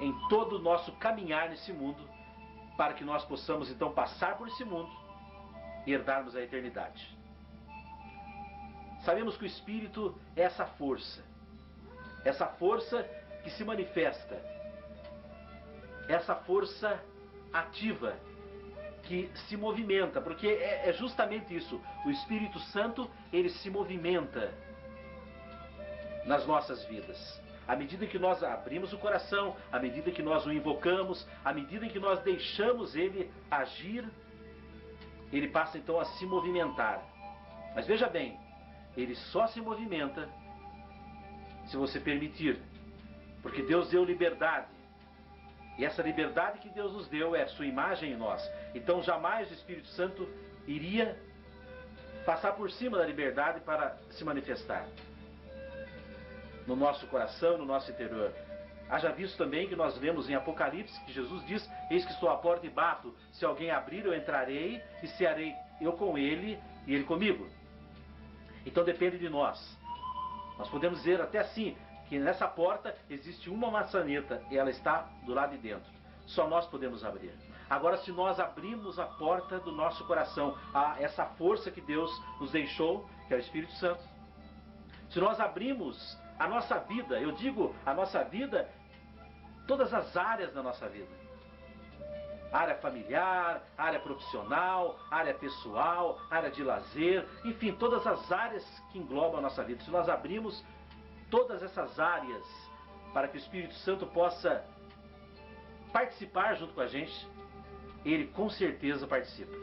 em todo o nosso caminhar nesse mundo, para que nós possamos então passar por esse mundo e herdarmos a eternidade. Sabemos que o Espírito é essa força que se manifesta, essa força ativa, que se movimenta, porque é justamente isso, o Espírito Santo, ele se movimenta nas nossas vidas. À medida que nós abrimos o coração, à medida que nós o invocamos, à medida que nós deixamos ele agir, ele passa então a se movimentar. Mas veja bem, ele só se movimenta se você permitir, porque Deus deu liberdade. E essa liberdade que Deus nos deu é a sua imagem em nós. Então jamais o Espírito Santo iria passar por cima da liberdade para se manifestar no nosso coração, no nosso interior. Haja visto também que nós lemos em Apocalipse que Jesus diz: eis que estou à porta e bato, se alguém abrir eu entrarei e cearei eu com ele e ele comigo. Então depende de nós. Nós podemos dizer até assim, que nessa porta existe uma maçaneta e ela está do lado de dentro. Só nós podemos abrir. Agora, se nós abrimos a porta do nosso coração a essa força que Deus nos deixou, que é o Espírito Santo, se nós abrimos a nossa vida, eu digo a nossa vida, todas as áreas da nossa vida, área familiar, área profissional, área pessoal, área de lazer, enfim, todas as áreas que englobam a nossa vida, se nós abrimos todas essas áreas para que o Espírito Santo possa participar junto com a gente, ele com certeza participa.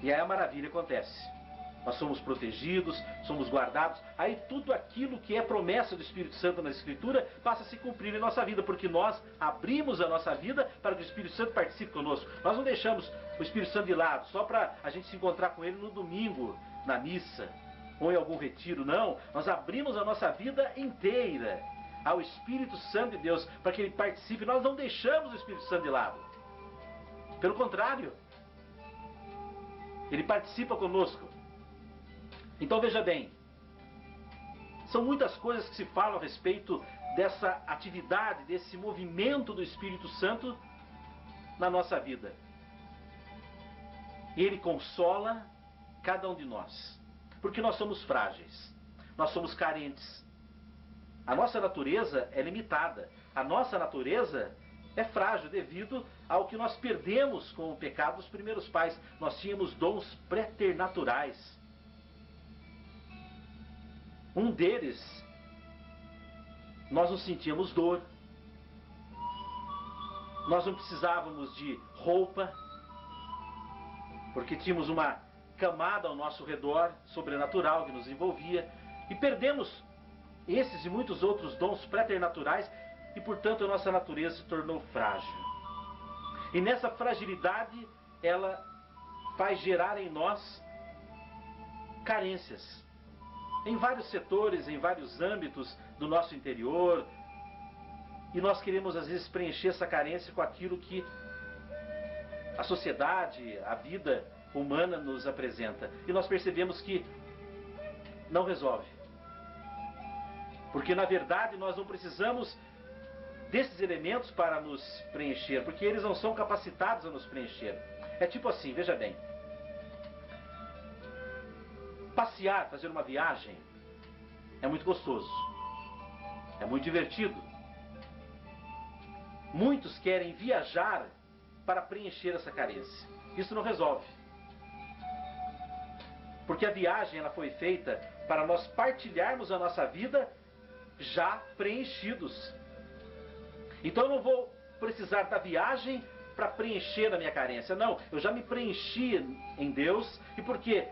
E aí a maravilha acontece. Nós somos protegidos, somos guardados. Aí tudo aquilo que é promessa do Espírito Santo na Escritura passa a se cumprir em nossa vida, porque nós abrimos a nossa vida para que o Espírito Santo participe conosco. Nós não deixamos o Espírito Santo de lado só para a gente se encontrar com ele no domingo, na missa, ou em algum retiro. Não, nós abrimos a nossa vida inteira ao Espírito Santo de Deus para que ele participe. Nós não deixamos o Espírito Santo de lado. Pelo contrário, ele participa conosco. Então veja bem, são muitas coisas que se falam a respeito dessa atividade, desse movimento do Espírito Santo na nossa vida. Ele consola cada um de nós, porque nós somos frágeis, nós somos carentes. A nossa natureza é limitada, a nossa natureza é frágil devido ao que nós perdemos com o pecado dos primeiros pais. Nós tínhamos dons preternaturais. Um deles, nós não sentíamos dor, nós não precisávamos de roupa, porque tínhamos uma camada ao nosso redor sobrenatural que nos envolvia, e perdemos esses e muitos outros dons preternaturais, e portanto a nossa natureza se tornou frágil. E nessa fragilidade ela faz gerar em nós carências. Em vários setores, em vários âmbitos do nosso interior, e nós queremos às vezes preencher essa carência com aquilo que a sociedade, a vida humana nos apresenta, e nós percebemos que não resolve, porque na verdade nós não precisamos desses elementos para nos preencher, porque eles não são capacitados a nos preencher. É tipo assim, veja bem, passear, fazer uma viagem, é muito gostoso, é muito divertido. Muitos querem viajar para preencher essa carência. Isso não resolve. Porque a viagem ela foi feita para nós partilharmos a nossa vida já preenchidos. Então eu não vou precisar da viagem para preencher a minha carência. Não, eu já me preenchi em Deus, e porque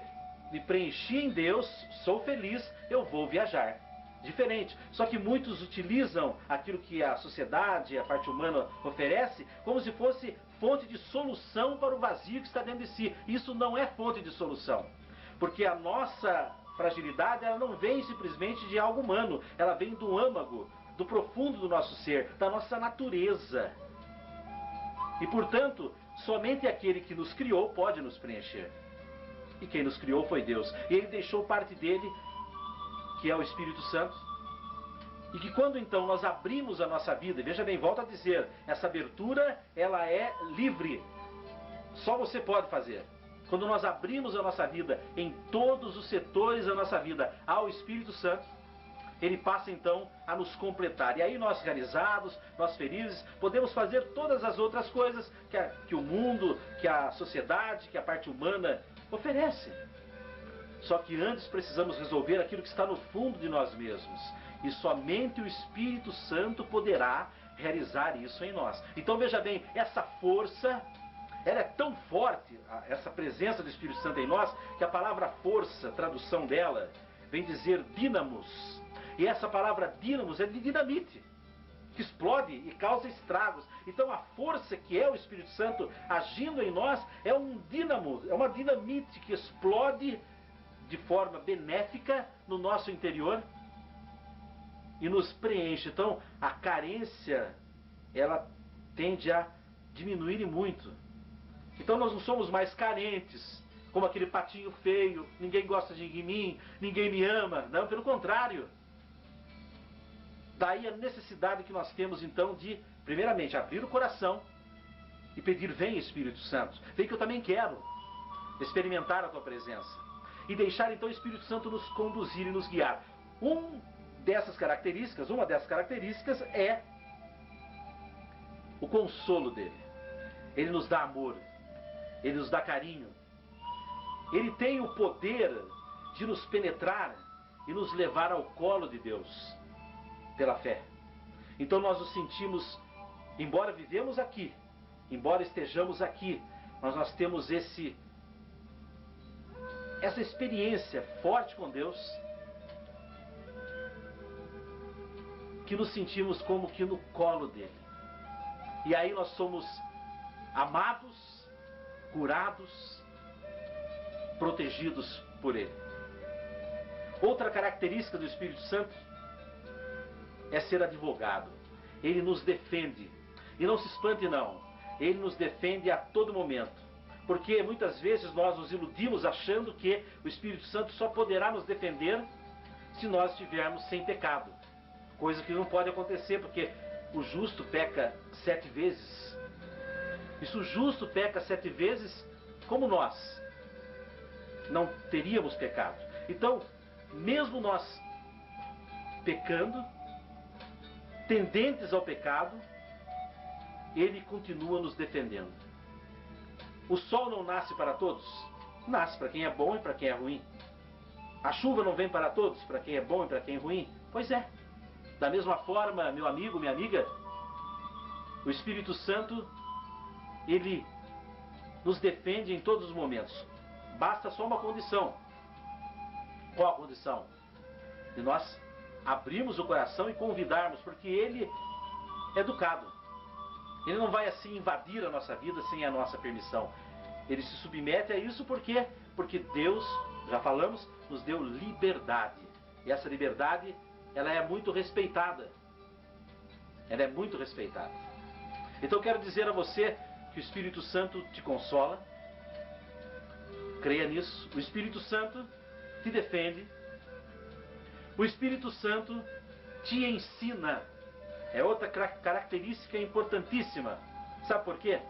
me preenchi em Deus, sou feliz, eu vou viajar. Diferente. Só que muitos utilizam aquilo que a sociedade, a parte humana oferece, como se fosse fonte de solução para o vazio que está dentro de si. Isso não é fonte de solução. Porque a nossa fragilidade, ela não vem simplesmente de algo humano. Ela vem do âmago, do profundo do nosso ser, da nossa natureza. E portanto, somente aquele que nos criou pode nos preencher. E quem nos criou foi Deus. E Ele deixou parte dele, que é o Espírito Santo. E que quando então nós abrimos a nossa vida, e veja bem, volto a dizer, essa abertura, ela é livre. Só você pode fazer. Quando nós abrimos a nossa vida, em todos os setores da nossa vida, ao Espírito Santo, ele passa então a nos completar. E aí nós realizados, nós felizes, podemos fazer todas as outras coisas que o mundo, que a sociedade, que a parte humana oferece. Só que antes precisamos resolver aquilo que está no fundo de nós mesmos. E somente o Espírito Santo poderá realizar isso em nós. Então veja bem, essa força, ela é tão forte, essa presença do Espírito Santo em nós, que a palavra força, tradução dela, vem dizer dínamos. E essa palavra dínamos é de dinamite, que explode e causa estragos. Então a força que é o Espírito Santo agindo em nós é um dínamo, é uma dinamite que explode de forma benéfica no nosso interior e nos preenche. Então a carência, ela tende a diminuir muito. Então nós não somos mais carentes, como aquele patinho feio, ninguém gosta de mim, ninguém me ama. Não, pelo contrário. Daí a necessidade que nós temos então de, primeiramente, abrir o coração e pedir: vem Espírito Santo, vem que eu também quero experimentar a tua presença. E deixar então o Espírito Santo nos conduzir e nos guiar. Uma dessas características é o consolo dele. Ele nos dá amor, ele nos dá carinho. Ele tem o poder de nos penetrar e nos levar ao colo de Deus pela fé. Então nós nos sentimos, embora vivemos aqui, embora estejamos aqui, mas nós temos essa experiência forte com Deus, que nos sentimos como que no colo dele. E aí nós somos amados, curados, protegidos por ele. Outra característica do Espírito Santo é ser advogado. Ele nos defende. E não se espante não, ele nos defende a todo momento. Porque muitas vezes nós nos iludimos achando que o Espírito Santo só poderá nos defender se nós estivermos sem pecado. Coisa que não pode acontecer, porque o justo peca 7 vezes. E se o justo peca 7 vezes, como nós não teríamos pecado? Então, mesmo nós pecando, tendentes ao pecado, ele continua nos defendendo. O sol não nasce para todos? Nasce para quem é bom e para quem é ruim. A chuva não vem para todos, para quem é bom e para quem é ruim? Pois é. Da mesma forma, meu amigo, minha amiga, o Espírito Santo, ele nos defende em todos os momentos. Basta só uma condição. Qual a condição? De nós abrirmos o coração e convidarmos, porque ele é educado. Ele não vai assim invadir a nossa vida sem a nossa permissão. Ele se submete a isso porque Deus, já falamos, nos deu liberdade. E essa liberdade, ela é muito respeitada. Ela é muito respeitada. Então eu quero dizer a você que o Espírito Santo te consola. Creia nisso. O Espírito Santo te defende. O Espírito Santo te ensina. É outra característica importantíssima. Sabe por quê?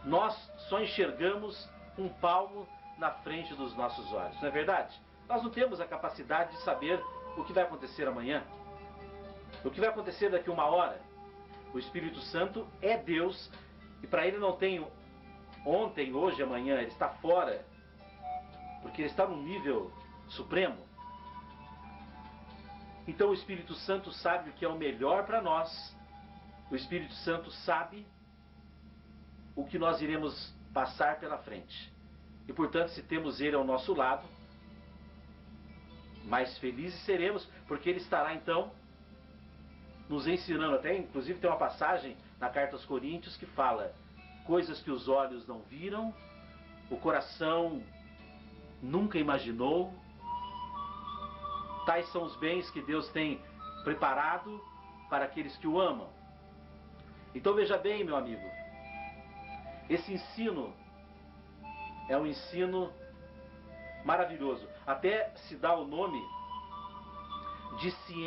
Nós só enxergamos um palmo na frente dos nossos olhos, não é verdade? Nós não temos a capacidade de saber o que vai acontecer amanhã, o que vai acontecer daqui a 1 hora. O Espírito Santo é Deus e para ele não tem ontem, hoje, amanhã. Ele está fora, porque ele está num nível supremo. Então o Espírito Santo sabe o que é o melhor para nós. O Espírito Santo sabe o que nós iremos passar pela frente. E portanto, se temos ele ao nosso lado, mais felizes seremos, porque ele estará então nos ensinando. Até inclusive tem uma passagem na carta aos Coríntios que fala: coisas que os olhos não viram, o coração nunca imaginou, tais são os bens que Deus tem preparado para aqueles que o amam. Então veja bem, meu amigo, esse ensino é um ensino maravilhoso. Até se dá o nome de ciência.